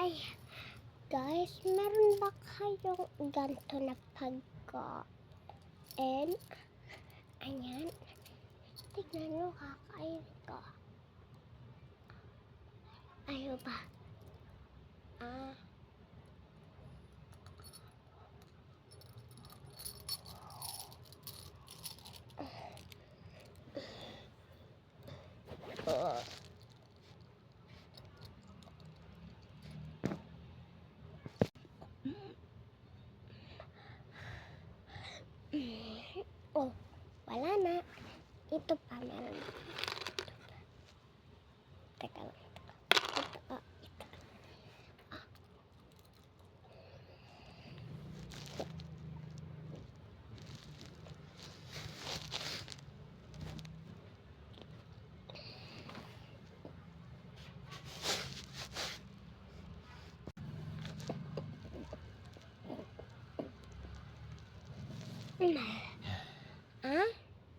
Ay, guys, meron ba kayong ganito na pagkain? Ayan. Tignan nyo, kakain ko. Ayaw ba? Oh, wala na. Ito pa meron. Teka lang. Ito.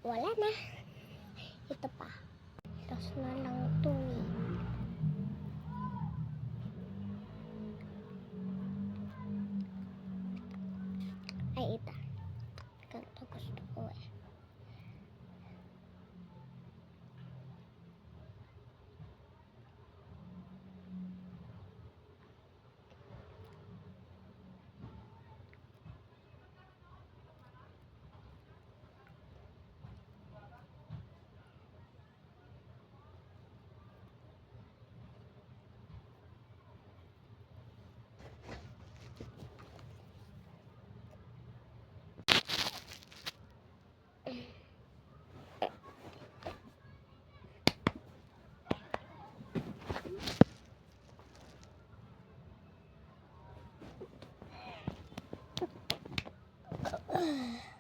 Wala na. Ito pa. Tapos na lang ito Ay, ito. Ganito gusto ko eh. Ugh.